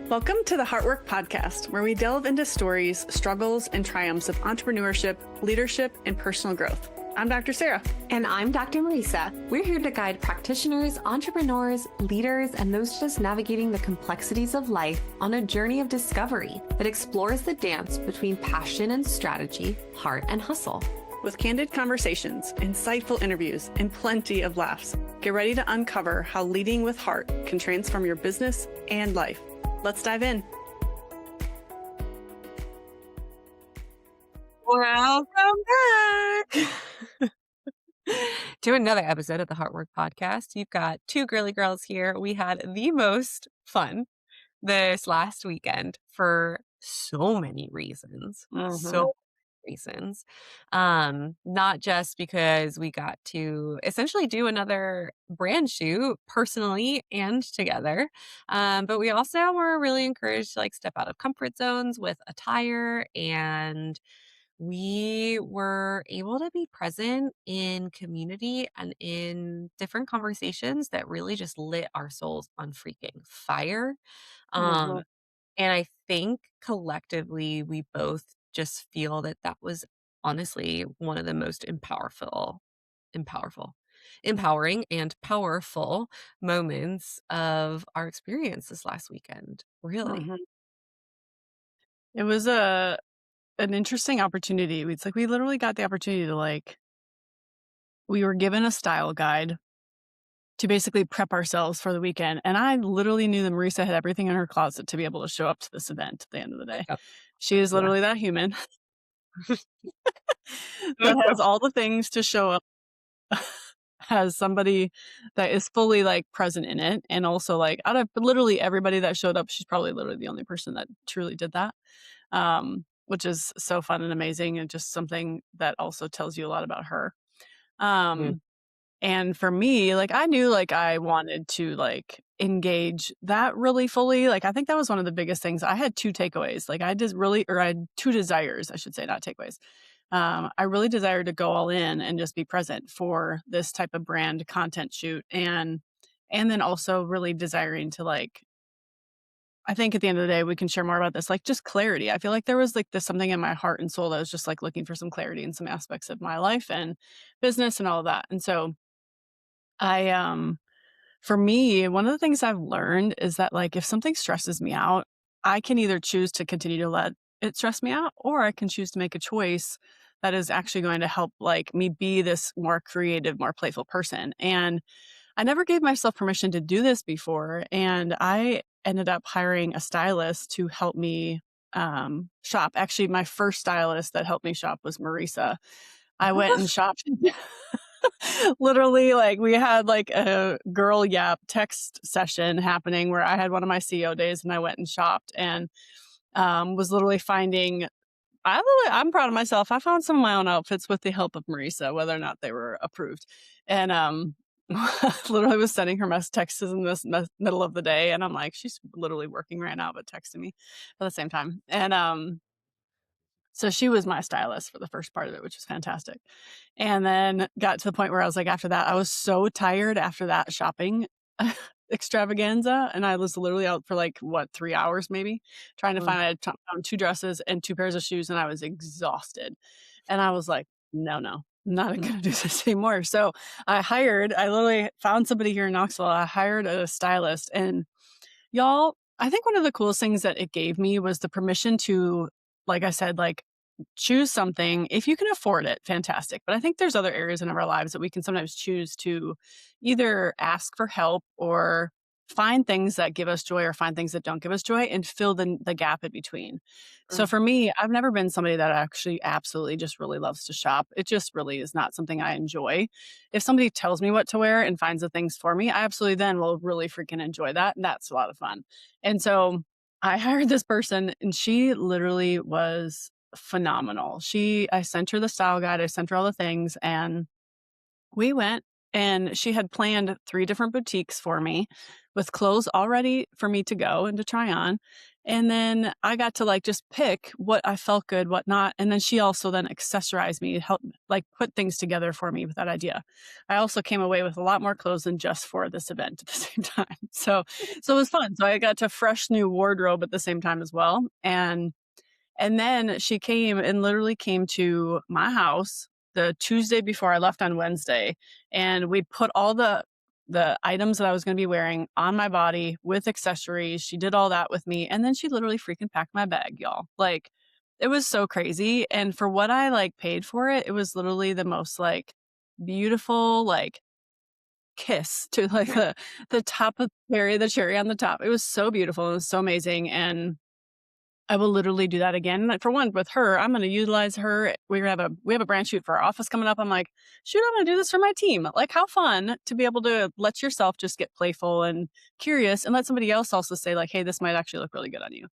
Welcome to the Heartwork Podcast, where we delve into stories, struggles, and triumphs of entrepreneurship, leadership, and personal growth. I'm Dr. Sara. And I'm Dr. Marisa. We're here to guide practitioners, entrepreneurs, leaders, and those just navigating the complexities of life on a journey of discovery that explores the dance between passion and strategy, heart and hustle. With candid conversations, insightful interviews, and plenty of laughs, get ready to uncover how leading with heart can transform your business and life. Let's dive in. Welcome back to another episode of the Heartwork Podcast. You've got two girly girls here. We had the most fun this last weekend for so many reasons. So reasons. Not just because we got to essentially do another brand shoot personally and together, but we also were really encouraged to step out of comfort zones with attire, and we were able to be present in community and in different conversations that really just lit our souls on freaking fire. Um, and I think collectively, we both just feel that that was honestly one of the most empowering and powerful moments of our experience this last weekend. Really. It was an interesting opportunity. It's like we literally got the opportunity to we were given a style guide to basically prep ourselves for the weekend. And I literally knew that Marisa had everything in her closet to be able to show up to this event at the end of the day. Yep. She is literally that human that has all the things to show up as somebody that is fully present in it. And also out of literally everybody that showed up, she's probably literally the only person that truly did that. Which is so fun and amazing, and just something that also tells you a lot about her. And for me, I knew I wanted to engage that really fully. I think that was one of the biggest things. I had two takeaways. I had two desires, I should say, not takeaways. I really desired to go all in and just be present for this type of brand content shoot. And then also really desiring to I think at the end of the day, we can share more about this, just clarity. I feel like there was this something in my heart and soul that was just looking for some clarity in some aspects of my life and business and all of that. And so for me, one of the things I've learned is that if something stresses me out, I can either choose to continue to let it stress me out, or I can choose to make a choice that is actually going to help me be this more creative, more playful person. And I never gave myself permission to do this before. And I ended up hiring a stylist to help me shop. Actually, my first stylist that helped me shop was Marisa. I went and shopped. Literally, we had a girl yap text session happening where I had one of my CEO days, and I went and shopped and was literally finding. I'm proud of myself. I found some of my own outfits with the help of Marisa, whether or not they were approved. And literally was sending her texts in this middle of the day, and I'm like, she's literally working right now, but texting me at the same time. And so she was my stylist for the first part of it, which was fantastic. And then got to the point where I was after that, I was so tired after that shopping extravaganza. And I was literally out for 3 hours, maybe trying to find, I had found 2 dresses and 2 pairs of shoes, and I was exhausted. And I was like, no, I'm not going to do this anymore. So I literally found somebody here in Knoxville. I hired a stylist, and y'all, I think one of the coolest things that it gave me was the permission to, like I said, choose something. If you can afford it, fantastic. But I think there's other areas in our lives that we can sometimes choose to either ask for help or find things that give us joy or find things that don't give us joy and fill the gap in between. So for me, I've never been somebody that actually absolutely just really loves to shop. It just really is not something I enjoy. If somebody tells me what to wear and finds the things for me, I absolutely then will really freaking enjoy that. And that's a lot of fun. And so I hired this person, and she literally was phenomenal. I sent her the style guide. I sent her all the things, and we went and she had planned 3 different boutiques for me with clothes all ready for me to go and to try on, and then I got to, like, just pick what I felt good, what not, and then she also then accessorized me, helped, like, put things together for me with that idea. I also came away with a lot more clothes than just for this event at the same time. So it was fun. So I got to fresh new wardrobe at the same time as well, and then she came and literally came to my house the Tuesday before I left on Wednesday, and we put all the items that I was gonna be wearing on my body with accessories. She did all that with me, and then she literally freaking packed my bag, y'all. Like, it was so crazy, and for what I, like, paid for it, it was literally the most, like, beautiful, like, kiss to, like, the top of the cherry on the top. It was so beautiful, it was so amazing, and I will literally do that again. Like, for one, with her, I'm gonna utilize her. We have a brand shoot for our office coming up. I'm like, "Shoot, I'm gonna do this for my team." Like, how fun to be able to let yourself just get playful and curious and let somebody else also say like, "Hey, this might actually look really good on you."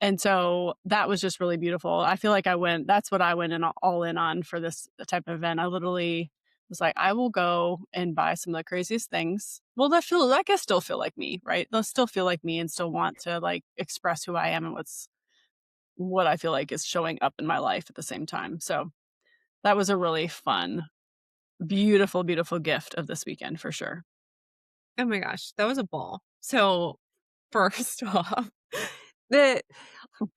And so that was just really beautiful. I feel like that's what I went in all in on for this type of event. I literally was like, I will go and buy some of the craziest things. Well, that can still feel like me, right? They'll still feel like me and still want to like express who I am and what I feel like is showing up in my life at the same time. So that was a really fun, beautiful, beautiful gift of this weekend for sure. Oh my gosh, that was a ball. So, first off, the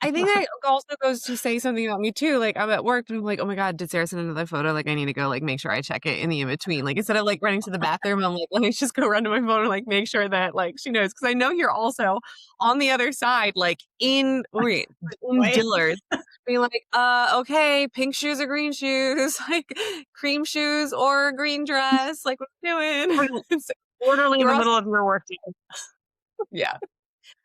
I think that also goes to say something about me too. Like, I'm at work and I'm like, "Oh my god, did Sarah send another photo? Like, I need to go, like, make sure I check it in the in between." Like, instead of, like, running to the bathroom, I'm like, "Let me just go run to my phone and, like, make sure that, like, she knows." Because I know you're also on the other side, like, in Wait. Dillard's being like, okay, pink shoes or green shoes, like, cream shoes or green dress, like, what you doing?" So, Literally in you the were also middle of your work day. yeah.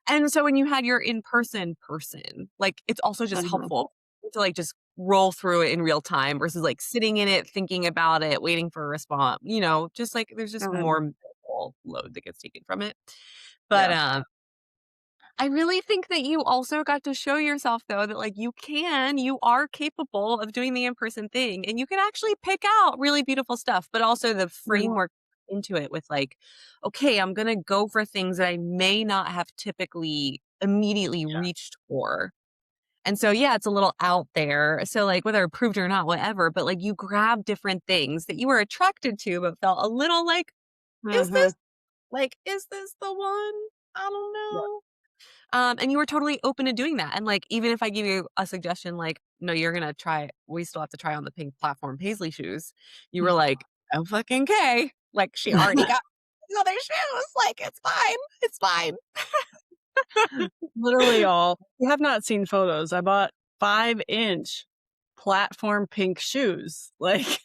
And so when you had your in-person person, like, it's also just Mhm. helpful to, like, just roll through it in real time versus, like, sitting in it, thinking about it, waiting for a response, just, like, there's just more Mhm. mental load that gets taken from it. But, Yeah. I really think that you also got to show yourself, though, that, like, you are capable of doing the in-person thing, and you can actually pick out really beautiful stuff, but also the Mhm. framework into it with, like, "Okay, I'm gonna go for things that I may not have typically immediately Yeah. reached for." And so, yeah, it's a little out there. So, like, whether approved or not, whatever, but, like, you grab different things that you were attracted to, but felt a little like, "Is Mhm. this is this the one? I don't Yeah. know." And you were totally open to doing that. And like, even if I give you a suggestion, like, no, you're gonna try, we still have to try on the pink platform paisley shoes. You were like, oh fucking K. Like she already got other shoes. Like, it's fine. It's fine. Literally all. If you have not seen photos, I bought 5-inch platform pink shoes. Like,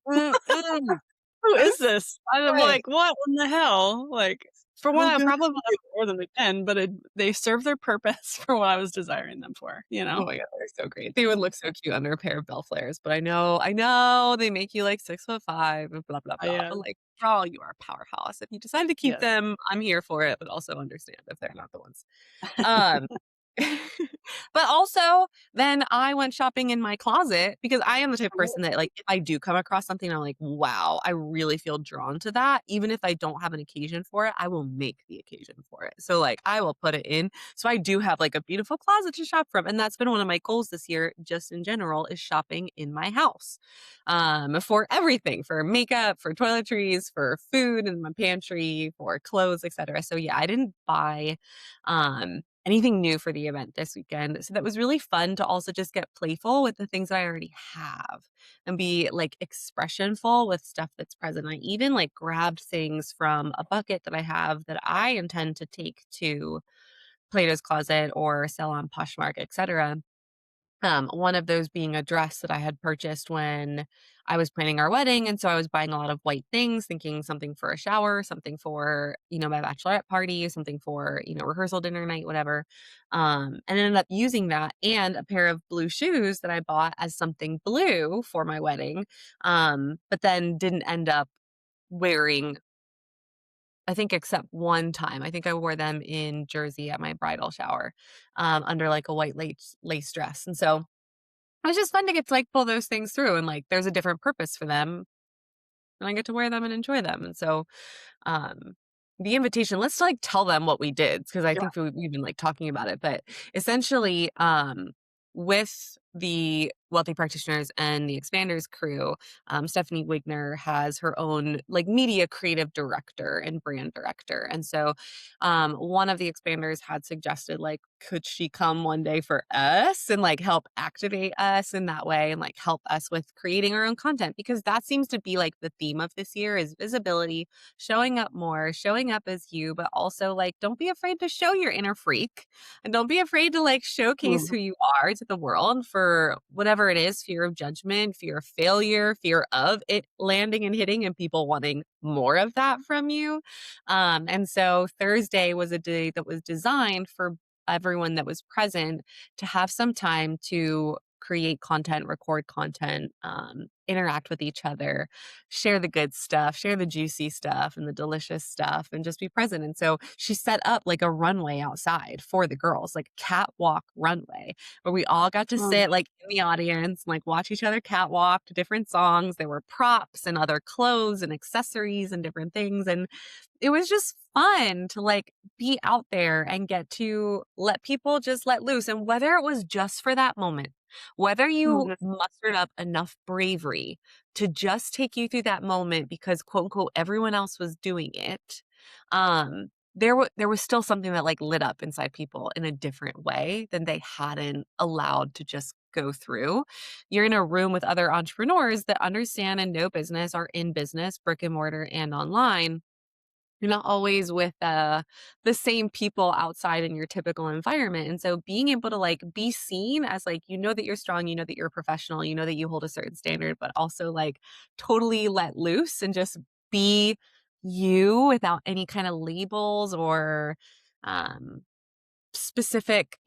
Mm-mm. who I'm is this? I'm sorry. like, "What in the hell?" Like, for one, So I good. probably love it more than the 10, but they serve their purpose for what I was desiring them for, you Oh know? my god, they're so great. They would look so cute under a pair of bell flares, but I know they make you like 6'5" and blah blah I, blah. But like, overall, you are a powerhouse. If you decide to keep yes. them, I'm here for it, but also understand if they're not the ones. Um, but also, then I went shopping in my closet because I am the type of person that, like, if I do come across something, I'm like, wow, I really feel drawn to that. Even if I don't have an occasion for it, I will make the occasion for it. So, like, I will put it in. So, I do have like a beautiful closet to shop from. And that's been one of my goals this year, just in general, is shopping in my house for everything, for makeup, for toiletries, for food in my pantry, for clothes, etc. So, yeah, I didn't buy anything new for the event this weekend. So that was really fun to also just get playful with the things that I already have and be like expressionful with stuff that's present. I even like grabbed things from a bucket that I have that I intend to take to Plato's Closet or sell on Poshmark, etc. One of those being a dress that I had purchased when I was planning our wedding, and so I was buying a lot of white things, thinking something for a shower, something for, my bachelorette party, something for, rehearsal dinner night, whatever. And ended up using that and a pair of blue shoes that I bought as something blue for my wedding. But then didn't end up wearing, I think, except one time. I think I wore them in Jersey at my bridal shower, under like a white lace dress. And so it was just fun to get to, like, pull those things through and, like, there's a different purpose for them. and I get to wear them and enjoy them. And so um, the invitation, let's like tell them what we did because I Yeah. think we've been like talking about it, but essentially, with the wealthy practitioners and the expanders crew, Stephanie Wigner has her own like media creative director and brand director. And so, one of the expanders had suggested like, could she come one day for us and like help activate us in that way and like help us with creating our own content? Because that seems to be like the theme of this year is visibility, showing up more, showing up as you, but also like don't be afraid to show your inner freak and don't be afraid to like showcase Mhm. who you are to the world for whatever it is, fear of judgment, fear of failure, fear of it landing and hitting and people wanting more of that from you. And so Thursday was a day that was designed for everyone that was present to have some time to create content, record content, interact with each other, share the good stuff, share the juicy stuff and the delicious stuff, and just be present. And so she set up like a runway outside for the girls, like a catwalk runway, where we all got to Mm. sit like in the audience and like watch each other catwalk to different songs. There were props and other clothes and accessories and different things. And it was just fun to like be out there and get to let people just let loose. And whether it was just for that moment, whether you Mhm. mustered up enough bravery to just take you through that moment because quote unquote everyone else was doing it, there was still something that like lit up inside people in a different way than they hadn't allowed to just go through. You're in a room with other entrepreneurs that understand and know business, are in business, brick and mortar and online. You're not always with, the same people outside in your typical environment, and so being able to, like, be seen as, like, you know that you're strong, you know that you're a professional, you know that you hold a certain standard, but also, like, totally let loose and just be you without any kinda labels or, um, specific,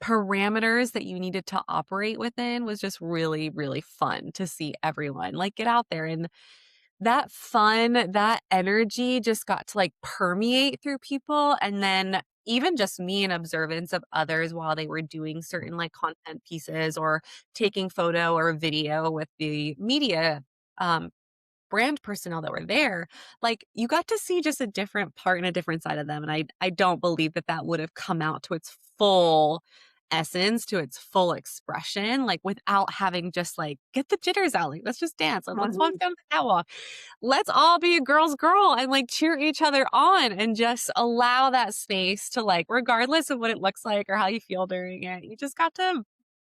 parameters that you needed to operate within was just really, really fun to see everyone, like, get out there and that fun, that energy just got to, like, permeate through people, and then even just me in observance of others while they were doing certain, like, content pieces or taking photo or video with the media, um, brand personnel that were there, like, you got to see just a different part and a different side of them, and I don't believe that that would have come out to its full essence, to its full expression, like, without having just, like, "Get the jitters out, like, let's just dance, like, let's walk Mhm. down the catwalk." Let's all be a girl's girl and like cheer each other on and just allow that space to like, regardless of what it looks like or how you feel during it, you just got to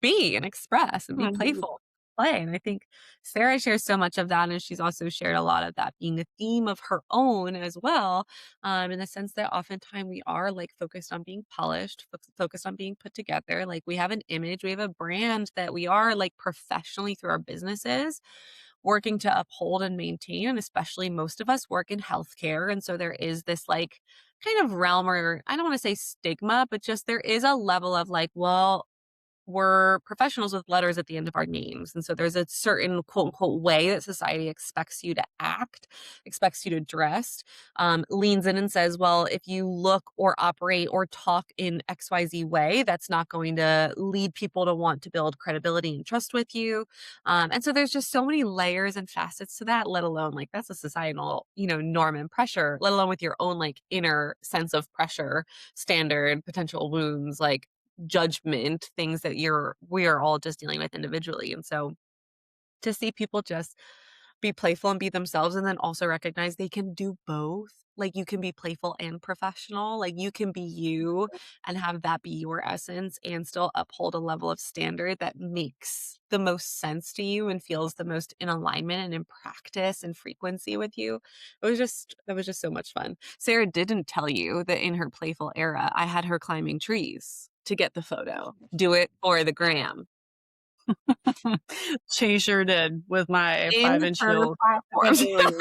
be and express and be Mhm. playful, play. And I think Sarah shares so much of that. And she's also shared a lot of that being a theme of her own as well. In the sense that oftentimes we are like focused on being polished, focused on being put together. Like we have an image, we have a brand that we are like professionally through our businesses working to uphold and maintain, and especially most of us work in healthcare, and so there is this, like, kind of realm or I don't wanna say stigma, but just there is a level of, like, well, we're professionals with letters at the end of our names. And so there's a certain quote unquote way that society expects you to act, expects you to dress, leans in and says, well, if you look or operate or talk in XYZ way, that's not going to lead people to want to build credibility and trust with you. And so there's just so many layers and facets to that, let alone like that's a societal, norm and pressure, let alone with your own like inner sense of pressure, standard, potential wounds, like judgment, things that we are all just dealing with individually. And so to see people just be playful and be themselves and then also recognize they can do both. Like you can be playful and professional. Like you can be you and have that be your essence and still uphold a level of standard that makes the most sense to you and feels the most in alignment and in practice and frequency with you. That was just so much fun. Sarah didn't tell you that in her playful era, I had her climbing trees to get the photo. Do it for the gram She sure did with my in 5-inch her heel platforms. literally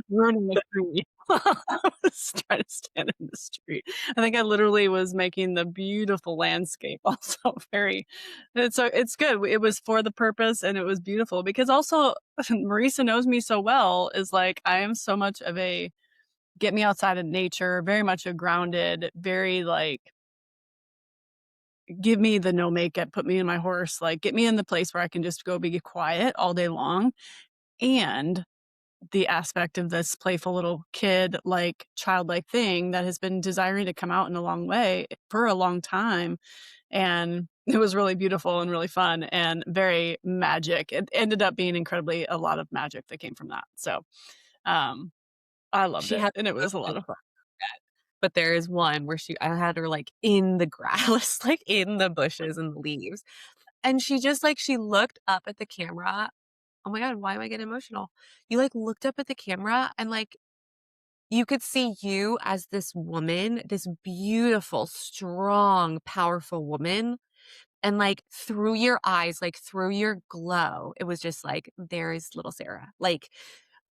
ruining the tree. I was trying to stand in the street. I think I literally was making the beautiful landscape also very it's good. It was for the purpose and it was beautiful because also Marisa knows me so well is like I am so much of a get me outside of nature, very much a grounded, very like give me the no makeup, put me in my horse, like get me in the place where I can just go be quiet all day long. And the aspect of this playful little kid, like, childlike thing that has been desiring to come out in a long way for a long time, and it was really beautiful and really fun and very magic. It ended up being incredibly a lot of magic that came from that, so, um, I loved She it, had and it was a the lot of fun. but there is one where I had her, like, in the grass, like, in the bushes and the leaves, and she just, like she looked up at the camera. Oh my god, why am I getting emotional? You, like, looked up at the camera and, like, you could see you as this woman, this beautiful, strong, powerful woman, and, like, through your eyes, like, through your glow, it was just like, "There is little Sarah."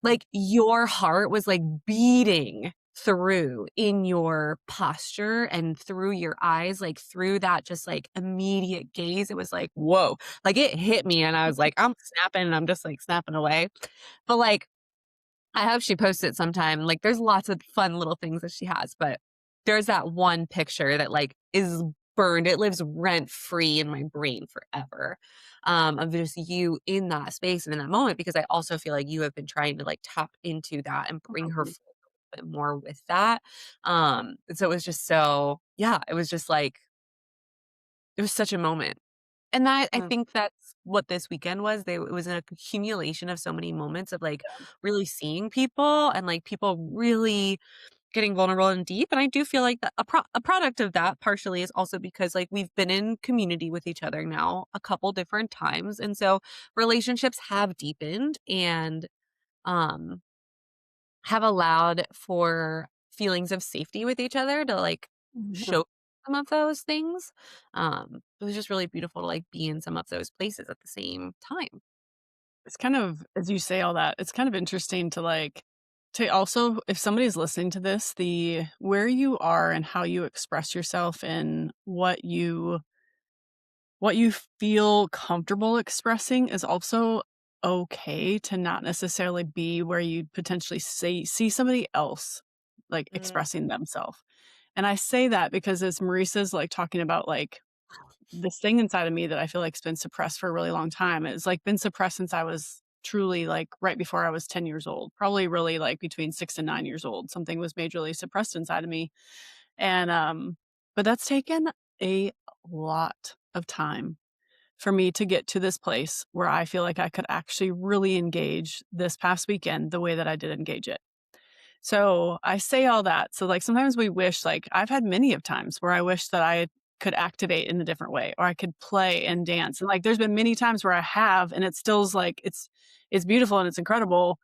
Like, your heart was, like, beating through in your posture and through your eyes, like, through that just, like, immediate gaze, it was like, "Whoa." Like, it hit me, and I was like, I'm snapping, and I'm just, like, snapping away. But, like, I hope she posts it sometime. Like, there's lots of fun little things that she has, but there's that one picture that, like, is burned. It lives rent free in my brain forever, of just you in that space and in that moment, because I also feel like you have been trying to, like, tap into that and bring her Mhm. forward a bit more with that. And so it was just so yeah, it was just like it was such a moment. And I Mm, think that's what this weekend was. It was an accumulation of so many moments of, like, really seeing people and, like, people really getting vulnerable and deep, and I do feel like that a product of that partially is also because, like, we've been in community with each other now a couple different times, and so relationships have deepened and, um, have allowed for feelings of safety with each other to, like, yeah. show some of those things. It was just really beautiful to, like, be in some of those places at the same time. It's kind of as you say all that, it's kind of interesting to, like to also if somebody's listening to this, the where you are and how you express yourself and what you feel comfortable expressing is also okay to not necessarily be where you potentially see somebody else, like, Mm, expressing themselves. And I say that because as Marisa's, like, talking about, like, this thing inside of me that I feel like's been suppressed for a really long time. It's, like, been suppressed since I was truly, like, right before I was 10 years old, probably really, like, between 6 and 9 years old. Something was majorly suppressed inside of me, and, but that's taken a lot of time for me to get to this place where I feel like I could actually really engage this past weekend the way that I did engage it. So, I say all that, so, like, sometimes we wish like, I've had many of times where I wish that I could activate in a different way, or I could play and dance, and, like, there's been many times where I have, and it still's like it's beautiful and it's incredible,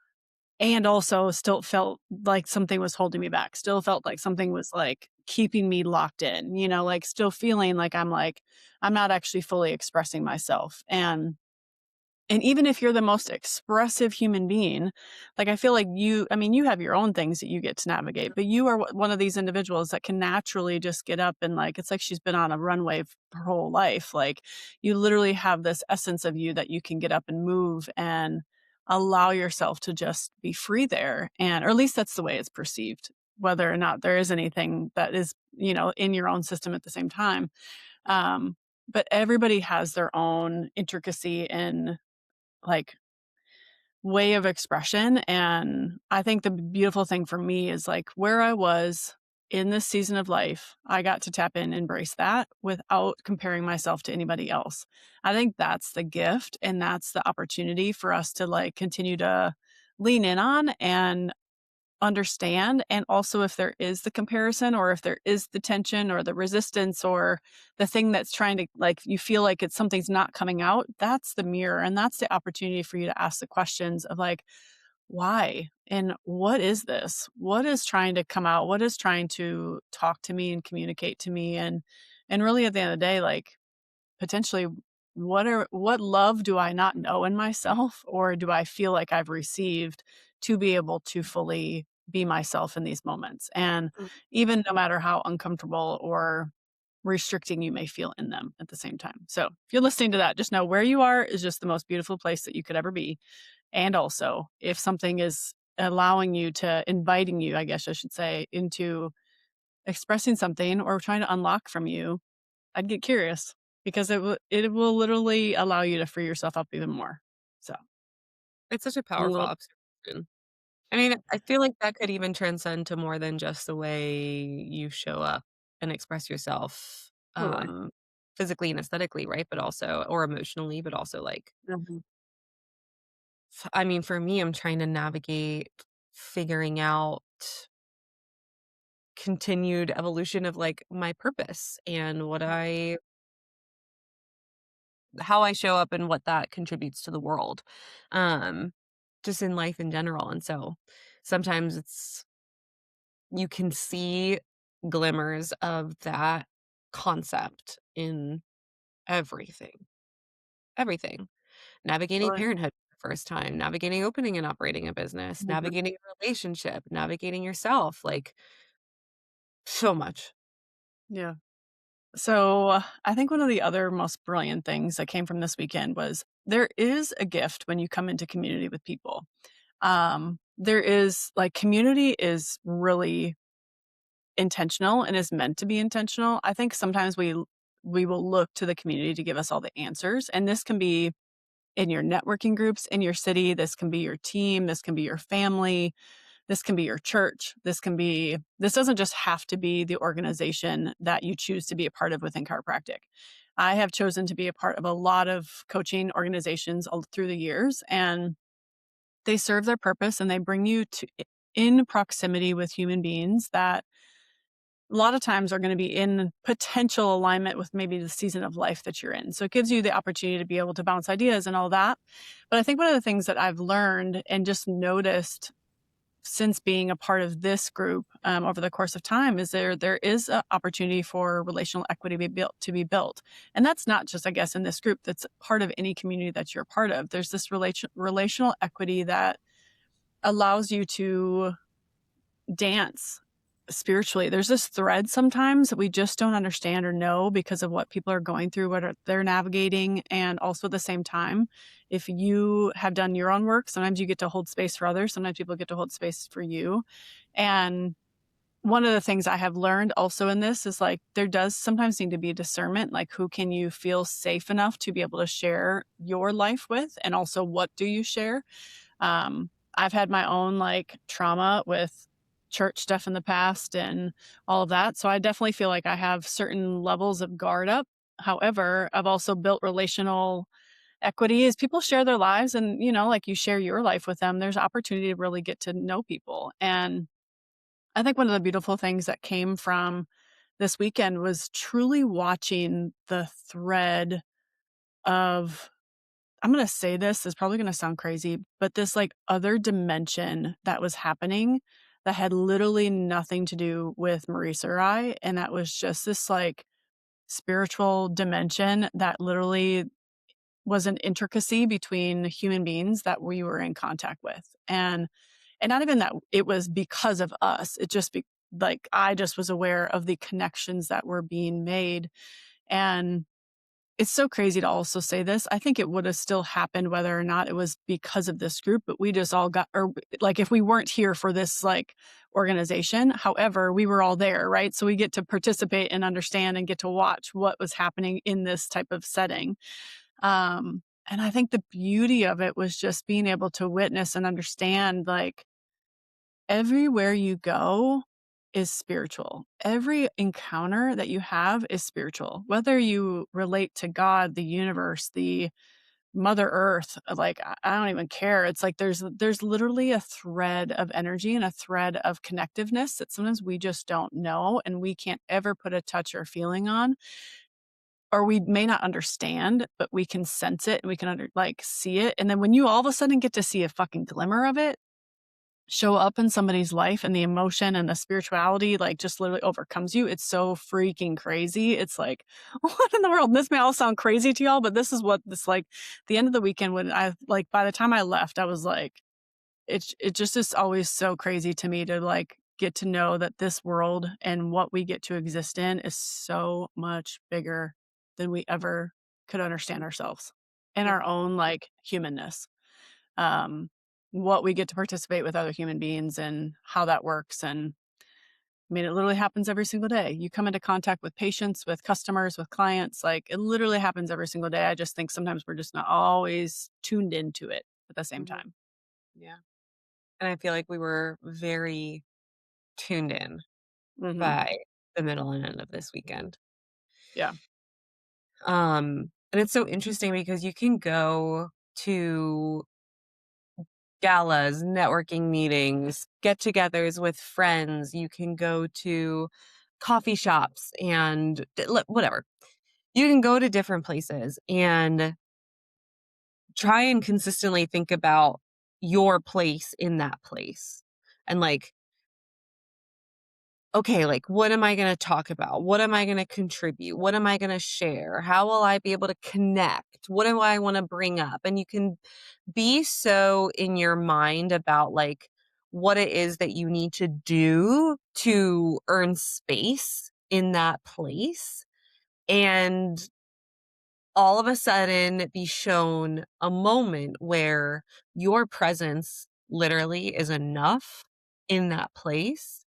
and also still felt like something was holding me back, still felt like something was, like, keeping me locked in, like, still feeling like, I'm not actually fully expressing myself, and even if you're the most expressive human being, like, I feel like you have your own things that you get to navigate, but you are one of these individuals that can naturally just get up and, like, it's like she's been on a runway her whole life. Like, you literally have this essence of you that you can get up and move and allow yourself to just be free there. And or at least that's the way it's perceived, whether or not there is anything that is, in your own system at the same time. Um, but everybody has their own intricacy and like, way of expression, and I think the beautiful thing for me is, like, where I was in this season of life, I got to tap in and embrace that without comparing myself to anybody else. I think that's the gift, and that's the opportunity for us to, like, continue to lean in on and understand, and also if there is the comparison or if there is the tension or the resistance or the thing that's trying to like you feel like it's something's not coming out, that's the mirror and that's the opportunity for you to ask the questions of like, why? And what is this? What is trying to come out? What is trying to talk to me and communicate to me? And really at the end of the day, like potentially what love do I not know in myself or do I feel like I've received to be able to fully be myself in these moments? And mm. even no matter how uncomfortable or restricting you may feel in them at the same time. So, if you're listening to that, just know where you are is just the most beautiful place that you could ever be. And also, if something is allowing you to inviting you, I guess I should say, into expressing something or trying to unlock from you, I'd get curious because it will literally allow you to free yourself up even more. So, It's such a a powerful little observation. I mean, I feel like that could even transcend to more than just the way you show up and express yourself, Totally. physically and aesthetically, right? But also or emotionally, but also, like, Mhm. I mean, for me, I'm trying to navigate figuring out continued evolution of, like, my purpose and what I how I show up and what that contributes to the world, um, just in life in general, and so sometimes you can see glimmers of that concept in everything, everything. Navigating Totally. parenthood for the first time, navigating opening and operating a business, Mhm. navigating a relationship, navigating yourself, like, so much. Yeah. So, I think one of the other most brilliant things that came from this weekend was there is a gift when you come into community with people. There is like community is really intentional and is meant to be intentional. I think sometimes we will look to the community to give us all the answers, and this can be in your networking groups in your city, this can be your team, this can be your family, this can be your church, this doesn't just have to be the organization that you choose to be a part of within chiropractic. I have chosen to be a part of a lot of coaching organizations all through the years, and they serve their purpose and they bring you to in proximity with human beings that a lot of times are going to be in potential alignment with maybe the season of life that you're in. So it gives you the opportunity to be able to bounce ideas and all that. But I think one of the things that I've learned and just noticed since being a part of this group over the course of time is there is an opportunity for relational equity to be built, and that's not just I guess in this group. That's part of any community that you're a part of. There's this relational equity that allows you to dance spiritually. There's this thread sometimes that we just don't understand or know because of what people are going through, they're navigating. And also at the same time, if you have done your own work, sometimes you get to hold space for others. Sometimes people get to hold space for you. And one of the things I have learned also in this is like there does sometimes need to be discernment, like who can you feel safe enough to be able to share your life with, and also what do you share. I've had my own like trauma with church stuff in the past and all of that. So I definitely feel like I have certain levels of guard up. However, I've also built relational equity as people share their lives and, like you share your life with them, there's opportunity to really get to know people. And I think one of the beautiful things that came from this weekend was truly watching the thread of I'm gonna say this, it's probably gonna sound crazy, but this, like, other dimension that was happening that had literally nothing to do with Marisa or I, and that was just this, like, spiritual dimension that literally was an intricacy between human beings that we were in contact with, and not even that it was because of us, it just like, I just was aware of the connections that were being made, and it's so crazy to also say this. I think it would have still happened whether or not it was because of this group, but we just all got or like if we weren't here for this like organization, however, we were all there, right? So we get to participate and understand and get to watch what was happening in this type of setting. And I think the beauty of it was just being able to witness and understand like everywhere you go is spiritual. Every encounter that you have is spiritual. Whether you relate to God, the universe, the Mother Earth, like I don't even care. It's like there's literally a thread of energy and a thread of connectiveness that sometimes we just don't know and we can't ever put a touch or feeling on, or we may not understand, but we can sense it and we can like see it. And then when you all of a sudden get to see a fucking glimmer of it, show up in somebody's life and the emotion and the spirituality, like, just literally overcomes you. It's so freaking crazy. It's like, what in the world? This may all sound crazy to y'all, but this is what this like the end of the weekend when I like by the time I left, I was like, it just is always so crazy to me to like get to know that this world and what we get to exist in is so much bigger than we ever could understand ourselves and Yeah. our own like humanness, what we get to participate with other human beings and how that works. And I mean, it literally happens every single day. You come into contact with patients, with customers, with clients, like it literally happens every single day. I just think sometimes we're just not always tuned into it at the same Mhm. time. Yeah. And I feel like we were very tuned in Mhm. by the middle and end of this weekend. Yeah. And it's so interesting because you can go to galas, networking meetings, get-togethers with friends. You can go to coffee shops and whatever. You can go to different places and try and consistently think about your place in that place. And like, okay, like what am I going to talk about? What am I going to contribute? What am I going to share? How will I be able to connect? What do I want to bring up? And you can be so in your mind about like what it is that you need to do to earn space in that place. And all of a sudden be shown a moment where your presence literally is enough in that place.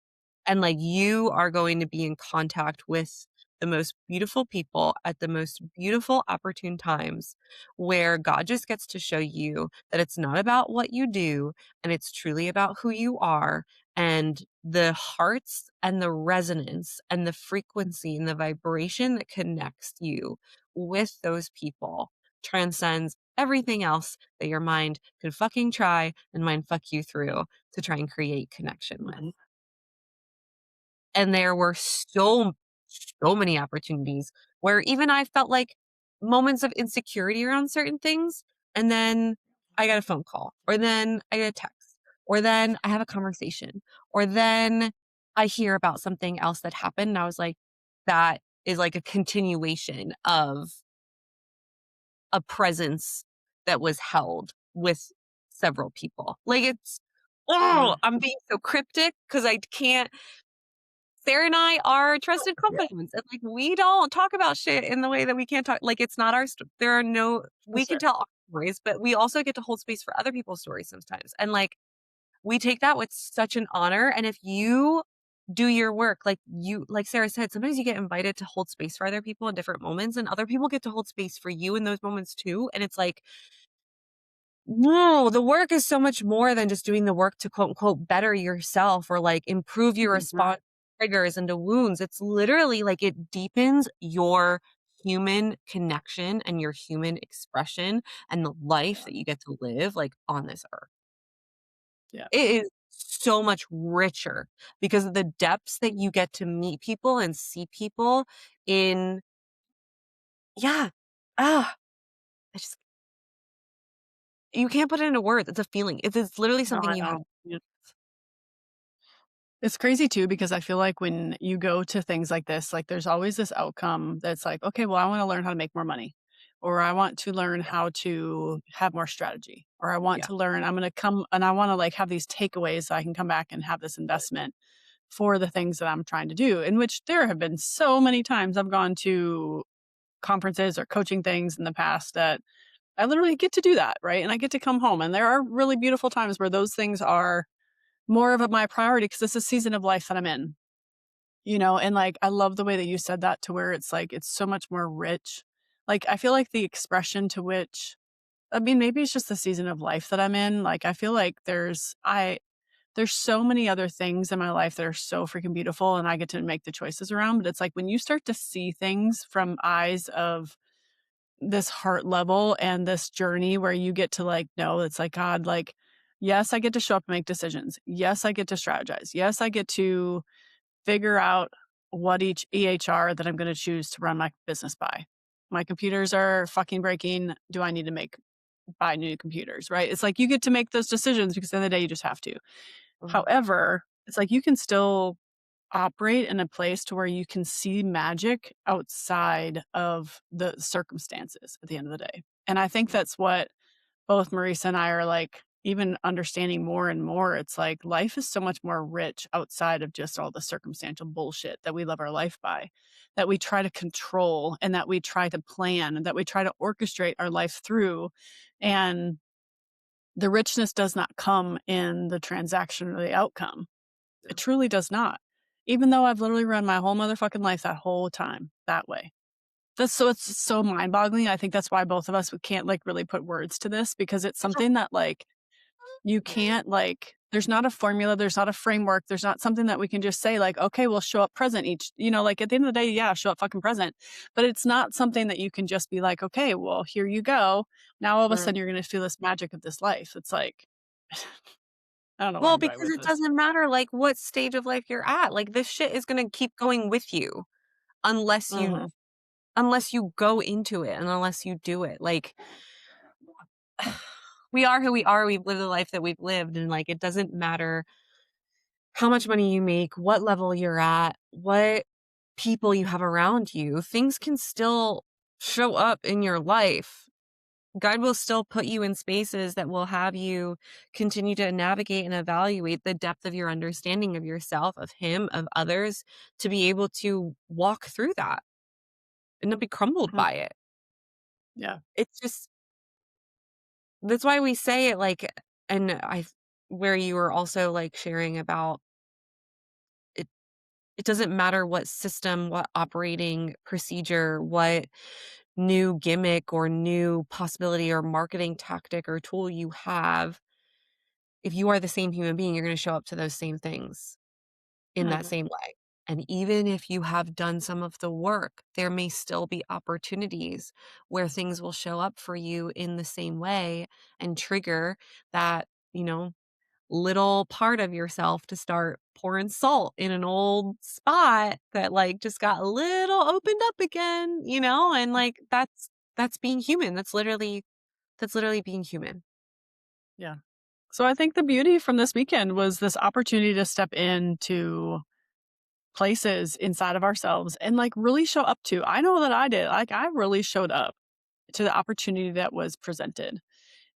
And like you are going to be in contact with the most beautiful people at the most beautiful opportune times where God just gets to show you that it's not about what you do and it's truly about who you are and the hearts and the resonance and the frequency and the vibration that connects you with those people transcends everything else that your mind could fucking try and mind fuck you through to try and create connection with. Mhm. And there were so many opportunities where even I felt like moments of insecurity around certain things. And then I got a phone call, or then I get a text, or then I have a conversation, or then I hear about something else that happened. And I was like, that is like a continuation of a presence that was held with several people. Like it's Yeah. I'm being so cryptic because I can't. Sarah and I are trusted confidants, and like we don't talk about shit in the way that we can't talk. Like it's not our. There are no. For We can sure. tell our stories, but we also get to hold space for other people's stories sometimes. And like we take that with such an honor. And if you do your work, like Sarah said, sometimes you get invited to hold space for other people in different moments, and other people get to hold space for you in those moments too. And it's like no, the work is so much more than just doing the work to quote unquote better yourself or like improve your Mhm. response to triggers and to wounds. It's literally like it deepens your human connection and your human expression and the life Yeah. that you get to live like on this earth. Yeah. It is so much richer because of the depths that you get to meet people and see people in yeah. Ah, I just you can't put it into words. It's a feeling. It's literally No, something I you have. know. Yeah. It's crazy too because I feel like when you go to things like this, like there's always this outcome that's like, okay, well, I want to learn how to make more money, or I want to learn how to have more strategy, or I want Yeah. to learn, I'm going to come and I want to like have these takeaways so I can come back and have this investment for the things that I'm trying to do. In which there have been so many times I've gone to conferences or coaching things in the past that I literally get to do that, right? And I get to come home. And there are really beautiful times where those things are more of my priority because it's a season of life that I'm in, and like I love the way that you said that to where it's like it's so much more rich. Like I feel like the expression to which I mean, maybe it's just the season of life that I'm in. Like I feel like there's so many other things in my life that are so freaking beautiful and I get to make the choices around. But it's like when you start to see things from eyes of this heart level and this journey where you get to like know it's like God, like, yes, I get to show up and make decisions. Yes, I get to strategize. Yes, I get to figure out what each EHR that I'm going to choose to run my business by. My computers are fucking breaking. Do I need to buy new computers? Right. It's like you get to make those decisions because at the end of the day, you just have to. Mhm. However, it's like you can still operate in a place to where you can see magic outside of the circumstances at the end of the day. And I think that's what both Marisa and I are like even understanding more and more. It's like life is so much more rich outside of just all the circumstantial bullshit that we live our life by, that we try to control and that we try to plan and that we try to orchestrate our life through. And the richness does not come in the transaction or the outcome. It No. truly does not. Even though I've literally run my whole motherfucking life that whole time that way. It's so mind-boggling. I think that's why both of us we can't like really put words to this because it's something that like you can't like There's not a formula, there's not a framework, there's not something that we can just say like, okay, we'll show up present each, like at the end of the day, yeah, show up fucking present. But it's not something that you can just be like, okay, well, here you go. Now all of a Mm. sudden you're going to feel this magic of this life. It's like, I don't know where Well, I'm going because with it this. doesn't matter, like, what stage of life you're at. Like, this shit is gonna keep going with you unless you Hmm. unless you go into it and unless you do it. Like, we are who we are. We've lived the life that we've lived, and, like, it doesn't matter how much money you make, what level you're at, what people you have around you. Things can still show up in your life. God will still put you in spaces that will have you continue to navigate and evaluate the depth of your understanding of yourself, of Him, of others, to be able to walk through that and not be crumbled Hmm. by it. Yeah. It's just, that's why we say it like, and where you were also like sharing about it, it doesn't matter what system, what operating procedure, what new gimmick or new possibility or marketing tactic or tool you have. If you are the same human being, you're gonna show up to those same things in that Hmm. same way. And even if you have done some of the work, there may still be opportunities where things will show up for you in the same way and trigger that, little part of yourself to start pouring salt in an old spot that like just got a little opened up again, and like that's being human. That's literally being human. Yeah. So I think the beauty from this weekend was this opportunity to step into places inside of ourselves and like really show up to. I know that I did. Like I really showed up to the opportunity that was presented.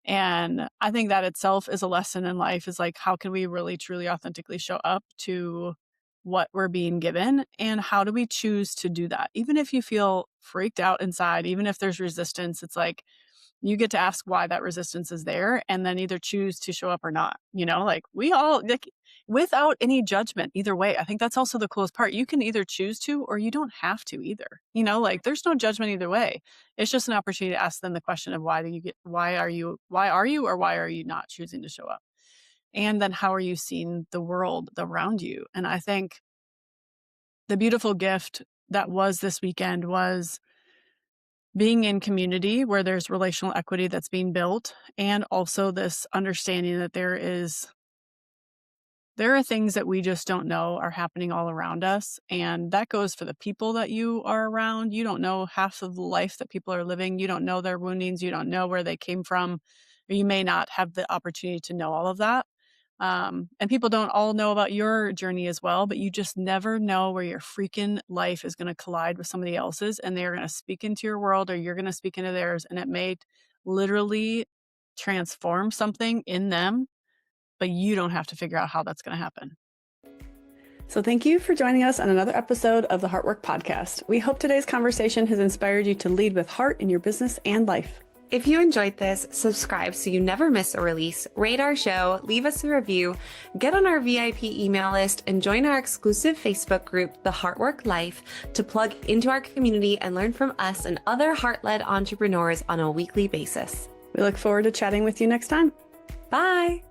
And I think that itself is a lesson in life is like how can we really truly authentically show up to what we're being given and how do we choose to do that? Even if you feel freaked out inside, even if there's resistance, it's like you get to ask why that resistance is there and then either choose to show up or not. Like we all like without any judgment either way. I think that's also the coolest part. You can either choose to or you don't have to either. Like there's no judgment either way. It's just an opportunity to ask them the question of why are you or why are you not choosing to show up? And then how are you seeing the world around you? And I think the beautiful gift that was this weekend was being in community where there's relational equity that's being built and also this understanding that there are things that we just don't know are happening all around us, and that goes for the people that you are around. You don't know half of the life that people are living. You don't know their woundings. You don't know where they came from, or you may not have the opportunity to know all of that. And people don't all know about your journey as well, but you just never know where your freaking life is going to collide with somebody else's, and they're going to speak into your world or you're going to speak into theirs, and it may literally transform something in them, but you don't have to figure out how that's going to happen. So thank you for joining us on another episode of the Heartwork Podcast. We hope today's conversation has inspired you to lead with heart in your business and life. If you enjoyed this, subscribe so you never miss a release, rate our show, leave us a review, get on our VIP email list, and join our exclusive Facebook group, The Heartwork Life, to plug into our community and learn from us and other heart-led entrepreneurs on a weekly basis. We look forward to chatting with you next time. Bye!